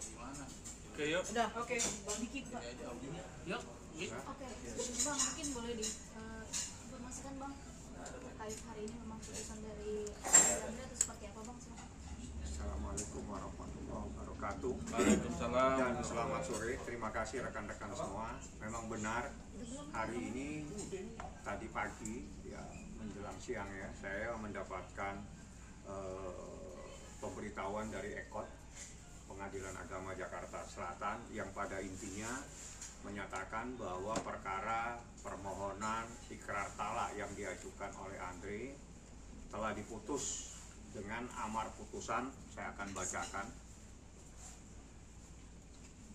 Gimana? Oke, yuk. Udah, oke. Bang Diki, Pak. Yuk. Oke, Bang, mungkin boleh diinformasikan Bang terkait hari ini memang putusan dari Anda itu seperti apa Bang? Assalamualaikum warahmatullahi wabarakatuh. Waalaikumsalam. Dan selamat sore. Terima kasih rekan-rekan semua. Memang benar hari ini tadi pagi ya menjelang siang ya saya mendapatkan pemberitahuan dari EKOT Pengadilan Agama Jakarta Selatan yang pada intinya menyatakan bahwa perkara permohonan ikrar talak yang diajukan oleh Andre telah diputus dengan amar putusan. Saya akan bacakan.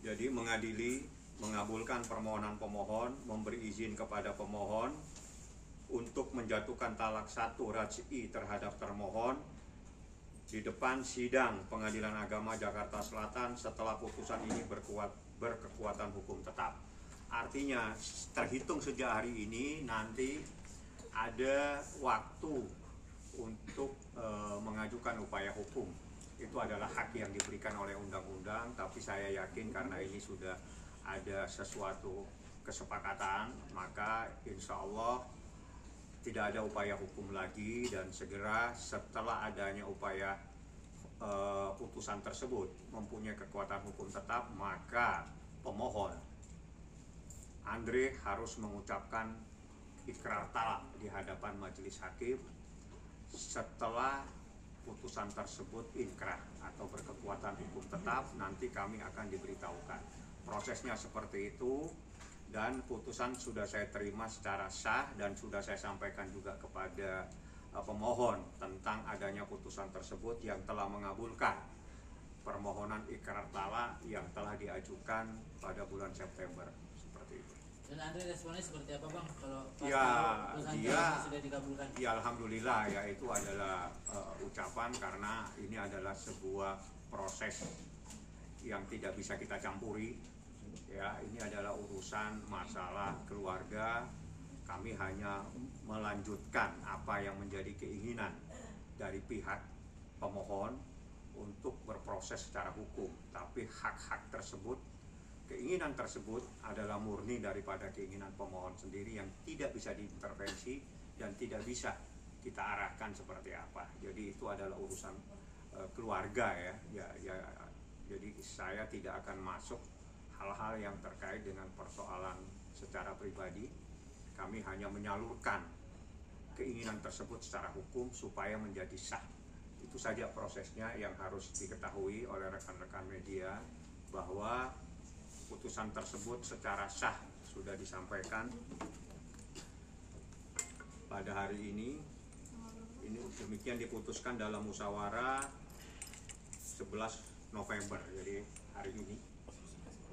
Jadi mengadili mengabulkan permohonan pemohon, memberi izin kepada pemohon untuk menjatuhkan talak 1 raj'i terhadap termohon di depan sidang Pengadilan Agama Jakarta Selatan setelah putusan ini berkekuatan hukum tetap. Artinya terhitung sejak hari ini nanti ada waktu untuk mengajukan upaya hukum. Itu adalah hak yang diberikan oleh undang-undang, tapi saya yakin karena ini sudah ada sesuatu kesepakatan, maka insya Allah tidak ada upaya hukum lagi, dan segera setelah adanya upaya putusan tersebut mempunyai kekuatan hukum tetap, maka pemohon Andre harus mengucapkan ikrar talak di hadapan majelis hakim. Setelah putusan tersebut inkrah atau berkekuatan hukum tetap, nanti kami akan diberitahukan. Prosesnya seperti itu. Dan putusan sudah saya terima secara sah dan sudah saya sampaikan juga kepada pemohon tentang adanya putusan tersebut yang telah mengabulkan permohonan ikrar talak yang telah diajukan pada bulan September, seperti itu. Dan Andre responnya seperti apa Bang kalau dia sudah dikabulkan? Ya alhamdulillah ya, itu adalah ucapan karena ini adalah sebuah proses yang tidak bisa kita campuri. Ya, ini adalah urusan masalah keluarga. Kami hanya melanjutkan apa yang menjadi keinginan dari pihak pemohon untuk berproses secara hukum. Tapi hak-hak tersebut, keinginan tersebut adalah murni daripada keinginan pemohon sendiri yang tidak bisa diintervensi dan tidak bisa kita arahkan seperti apa. Jadi itu adalah urusan keluarga ya. Jadi saya tidak akan masuk hal-hal yang terkait dengan persoalan secara pribadi. Kami hanya menyalurkan keinginan tersebut secara hukum supaya menjadi sah. Itu saja prosesnya yang harus diketahui oleh rekan-rekan media, bahwa putusan tersebut secara sah sudah disampaikan pada hari ini. Ini demikian diputuskan dalam musyawarah 11 November, jadi hari ini.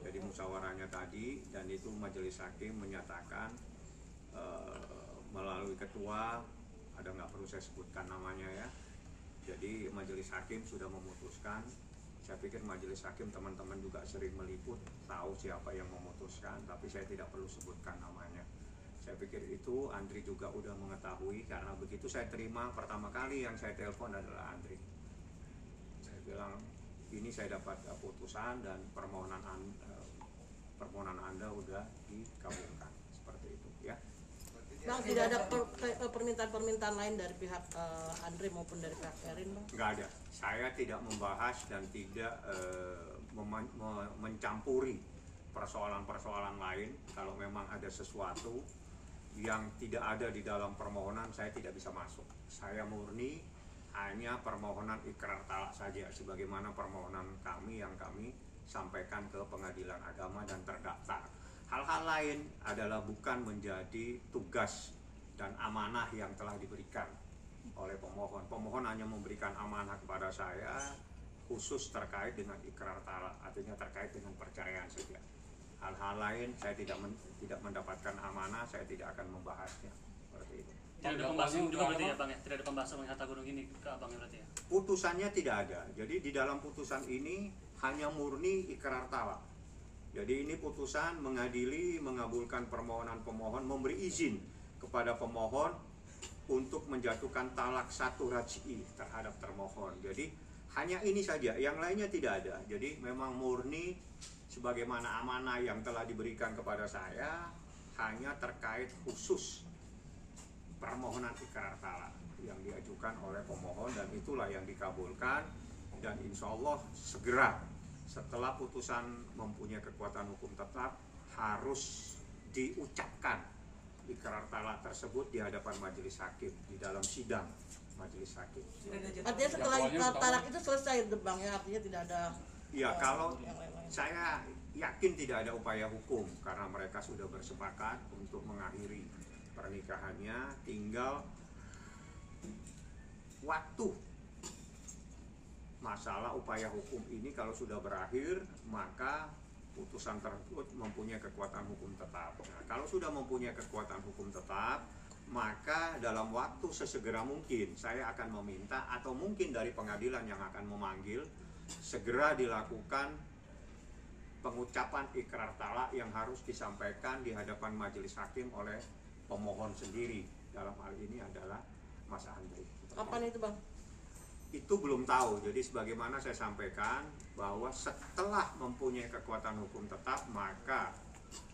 Jadi musyawarahnya tadi, dan itu majelis hakim menyatakan melalui ketua, ada nggak perlu saya sebutkan namanya ya. Jadi majelis hakim sudah memutuskan. Saya pikir majelis hakim teman-teman juga sering meliput, tahu siapa yang memutuskan, tapi saya tidak perlu sebutkan namanya. Saya pikir itu Andri juga udah mengetahui, karena begitu saya terima pertama kali yang saya telepon adalah Andri. Saya bilang, ini saya dapat putusan dan permohonan Anda udah dikabulkan, seperti itu ya. Bang, tidak ada permintaan-permintaan lain dari pihak Andre maupun dari pihak Erin, Bang? Nggak ada. Saya tidak membahas dan tidak mencampuri persoalan-persoalan lain. Kalau memang ada sesuatu yang tidak ada di dalam permohonan, saya tidak bisa masuk. Saya murni hanya permohonan ikrar talak saja, sebagaimana permohonan kami yang kami sampaikan ke Pengadilan Agama dan terdaftar. Hal-hal lain adalah bukan menjadi tugas dan amanah yang telah diberikan oleh pemohon. Pemohon hanya memberikan amanah kepada saya khusus terkait dengan ikrar talak, artinya terkait dengan perceraian saja. Hal-hal lain saya tidak mendapatkan amanah, saya tidak akan membahasnya, seperti itu. Tidak ada pembahasan juga berarti ya Bang ya? Tidak ada pembahasan mengenai harta gunung ini ke Abang ya berarti ya? Putusannya tidak ada. Jadi di dalam putusan ini hanya murni ikrar talak. Jadi ini putusan mengadili, mengabulkan permohonan pemohon, memberi izin kepada pemohon untuk menjatuhkan talak 1 raj'i terhadap termohon. Jadi Hanya ini saja, yang lainnya tidak ada. Jadi memang murni sebagaimana amanah yang telah diberikan kepada saya, hanya terkait khusus permohonan ikrar talak yang diajukan oleh pemohon, dan itulah yang dikabulkan. Dan insya Allah segera setelah putusan mempunyai kekuatan hukum tetap harus diucapkan ikrar talak tersebut di hadapan majelis hakim di dalam sidang majelis hakim. Artinya setelah ikrar talak itu selesai Bang ya, artinya tidak ada Ya, kalau yang lain-lain. saya yakin tidak ada upaya hukum karena mereka sudah bersepakat untuk mengakhiri pernikahannya, tinggal waktu. Masalah upaya hukum ini kalau sudah berakhir, maka putusan tersebut mempunyai kekuatan hukum tetap. Nah, kalau sudah mempunyai kekuatan hukum tetap, maka dalam waktu sesegera mungkin saya akan meminta, atau mungkin dari pengadilan yang akan memanggil, segera dilakukan pengucapan ikrar talak yang harus disampaikan di hadapan majelis hakim oleh pemohon sendiri. Dalam hal ini adalah Mas Andri. Kapan itu Bang? Itu belum tahu. Jadi sebagaimana saya sampaikan bahwa setelah mempunyai kekuatan hukum tetap, maka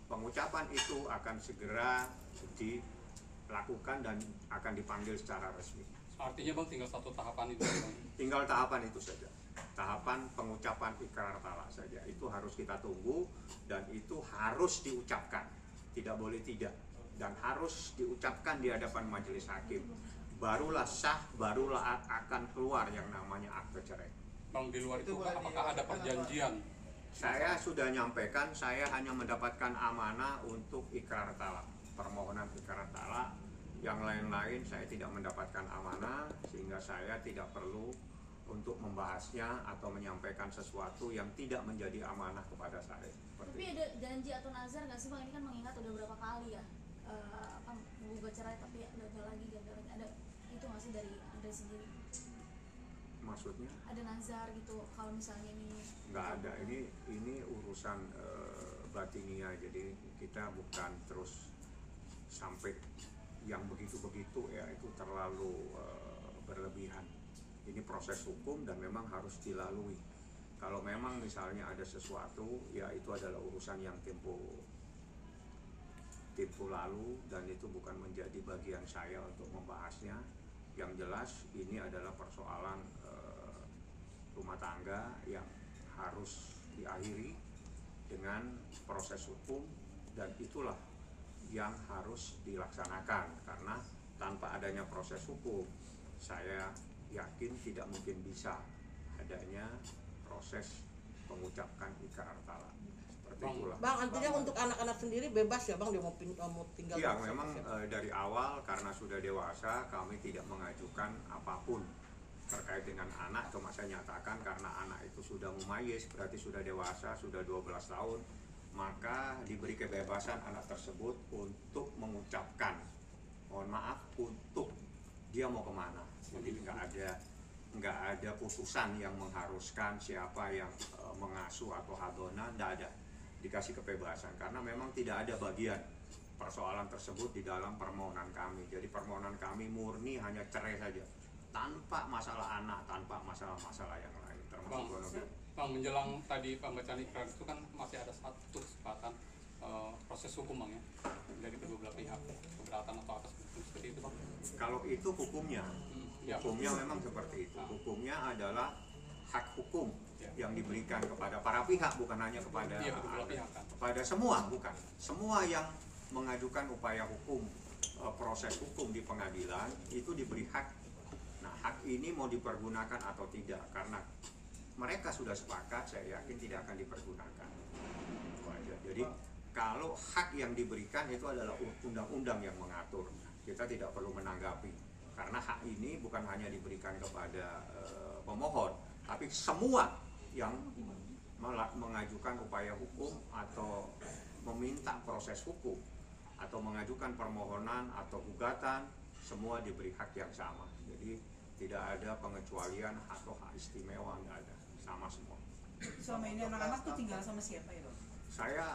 pengucapan itu akan segera dilakukan dan akan dipanggil secara resmi. Artinya Bang tinggal satu tahapan itu Bang. Tinggal tahapan itu saja. Tahapan pengucapan ikrar talak saja. Itu harus kita tunggu, dan itu harus diucapkan. Tidak boleh tidak. Dan harus diucapkan di hadapan majelis hakim. Barulah sah, barulah akan keluar yang namanya akte cerai. Bang, di luar itu apakah ada perjanjian? Saya sudah nyampaikan, saya hanya mendapatkan amanah untuk ikrar talak, permohonan ikrar talak. Yang lain-lain saya tidak mendapatkan amanah, sehingga saya tidak perlu untuk membahasnya atau menyampaikan sesuatu yang tidak menjadi amanah kepada saya. Tapi ada janji atau nazar nggak sih Bang? Ini kan mengingat udah berapa kali ya menggugat cerai, tapi gagal lagi. Ada itu nggak sih dari Andre sendiri? Maksudnya? Ada nazar gitu kalau misalnya ini? Nggak ada. Ini urusan batinia, jadi kita bukan terus sampai yang begitu-begitu ya, itu terlalu berlebihan. Ini proses hukum dan memang harus dilalui. Kalau memang misalnya ada sesuatu, ya itu adalah urusan yang tempo lalu, dan itu bukan menjadi bagian saya untuk membahasnya. Yang jelas ini adalah persoalan rumah tangga yang harus diakhiri dengan proses hukum, dan itulah yang harus dilaksanakan. Karena tanpa adanya proses hukum, saya yakin tidak mungkin bisa adanya proses mengucapkan ikrar talak. Seperti itulah. Bang, artinya untuk anak-anak sendiri bebas ya Bang, dia mau tinggal. Ya, memang dari awal karena sudah dewasa, kami tidak mengajukan apapun terkait dengan anak. Cuma saya nyatakan karena anak itu sudah mumayyiz, berarti sudah dewasa, sudah 12 tahun, maka diberi kebebasan anak tersebut untuk mengucapkan, mohon maaf, untuk dia mau kemana. Jadi nggak ada putusan yang mengharuskan siapa yang mengasuh atau hadona, nggak ada. Dikasih kebebasan karena memang tidak ada bagian persoalan tersebut di dalam permohonan kami. Jadi permohonan kami murni hanya cerai saja, tanpa masalah anak, tanpa masalah-masalah yang lain, termasuk ekonomi. Bang, menjelang tadi pembacaan ikrar itu kan masih ada satu kesempatan proses hukum Bang ya, dari kedua belah pihak, keberatan atau atas seperti itu Bang. Kalau itu hukumnya, Ya. hukumnya memang seperti itu. Hukumnya adalah hak hukum Ya. yang diberikan kepada para pihak, bukan hanya kepada Iya, kedua belah pihak kan. kepada semua, bukan semua yang mengajukan upaya hukum, proses hukum di pengadilan itu diberi hak. Nah, hak ini mau dipergunakan atau tidak, karena mereka sudah sepakat, saya yakin tidak akan dipergunakan. Itu aja. Jadi kalau hak yang diberikan itu adalah undang-undang yang mengatur, kita tidak perlu menanggapi, karena hak ini bukan hanya diberikan kepada pemohon, tapi semua yang mengajukan upaya hukum atau meminta proses hukum atau mengajukan permohonan atau gugatan, semua diberi hak yang sama. Jadi tidak ada pengecualian atau hak istimewa, nggak ada, sama semua. Selama ini anak-anak tuh tinggal sama siapa ya Bang? Saya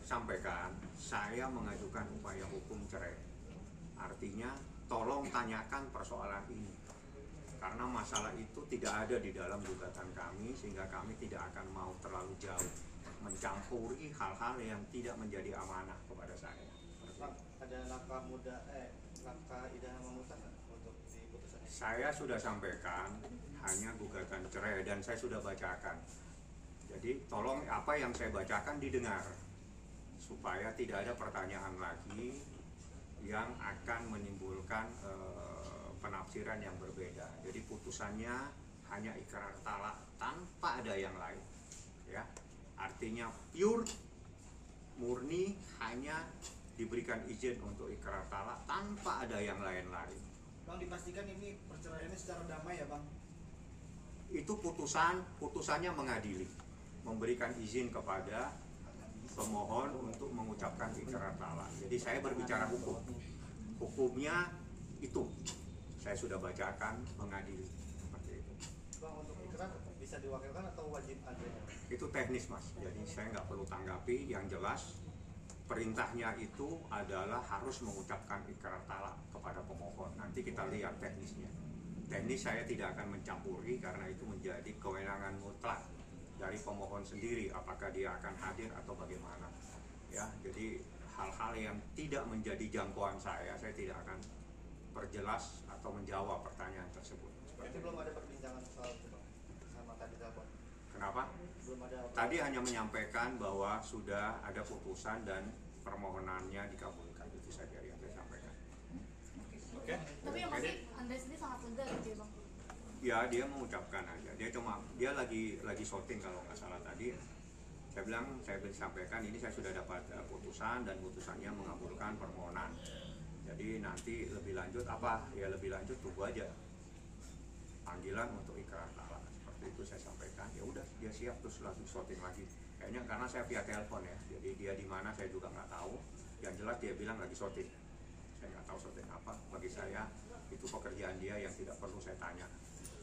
sampaikan, saya mengajukan upaya hukum cerai. Artinya tolong tanyakan persoalan ini karena masalah itu tidak ada di dalam gugatan kami, sehingga kami tidak akan mau terlalu jauh mencampuri hal-hal yang tidak menjadi amanah kepada saya. Bang, ada langkah langkah idaha memutuskan untuk diputuskan? Saya sudah sampaikan hanya gugatan cerai dan saya sudah bacakan. Jadi tolong apa yang saya bacakan didengar supaya tidak ada pertanyaan lagi yang akan menimbulkan penafsiran yang berbeda. Jadi putusannya hanya ikrar talak tanpa ada yang lain, ya. Artinya pure, murni, hanya diberikan izin untuk ikrar talak tanpa ada yang lain-lain. Bang, dipastikan ini perceraiannya secara damai ya Bang? Itu putusannya mengadili, memberikan izin kepada pemohon untuk mengucapkan ikrar talak. Jadi saya berbicara hukum, hukumnya itu saya sudah bacakan, mengadili seperti itu. Bang, untuk ikrar bisa diwakilkan atau wajib adanya? Itu teknis mas, jadi saya nggak perlu tanggapi. Yang jelas perintahnya itu adalah harus mengucapkan ikrar talak kepada pemohon. Nanti kita lihat teknisnya. Teknis saya tidak akan mencampuri karena itu menjadi kewenangan mutlak dari pemohon sendiri, apakah dia akan hadir atau bagaimana, ya. Jadi hal-hal yang tidak menjadi jangkauan saya tidak akan perjelas atau menjawab pertanyaan tersebut. Berarti belum ada perbincangan soal itu Bang, sama tadi telepon? Kenapa? Belum ada. Tadi hanya menyampaikan bahwa sudah ada putusan dan permohonannya dikabulkan, itu saja yang saya sampaikan. Oke. Tapi yang pasti Andre sendiri sangat lega gitu ya bang. Ya, dia mengucapkan aja. Dia lagi shooting kalau nggak salah tadi. Saya bilang, saya sampaikan ini saya sudah dapat putusan dan putusannya mengabulkan permohonan. Jadi nanti lebih lanjut apa? Ya lebih lanjut tunggu aja panggilan untuk ikrar talak. Seperti itu saya sampaikan. Ya udah, dia siap terus langsung shooting lagi. Kayaknya karena saya via telepon ya. Jadi dia di mana saya juga nggak tahu. Yang jelas dia bilang lagi shooting. Saya nggak tahu shooting apa. Bagi saya itu pekerjaan dia yang tidak perlu saya tanya.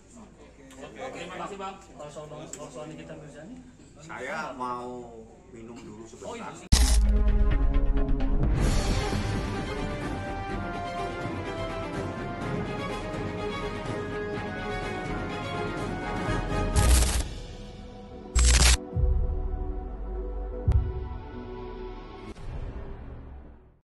Oke, terima kasih bang. Kalau soal Nikita Mirzani, Saya mau minum dulu oh sebentar. iya.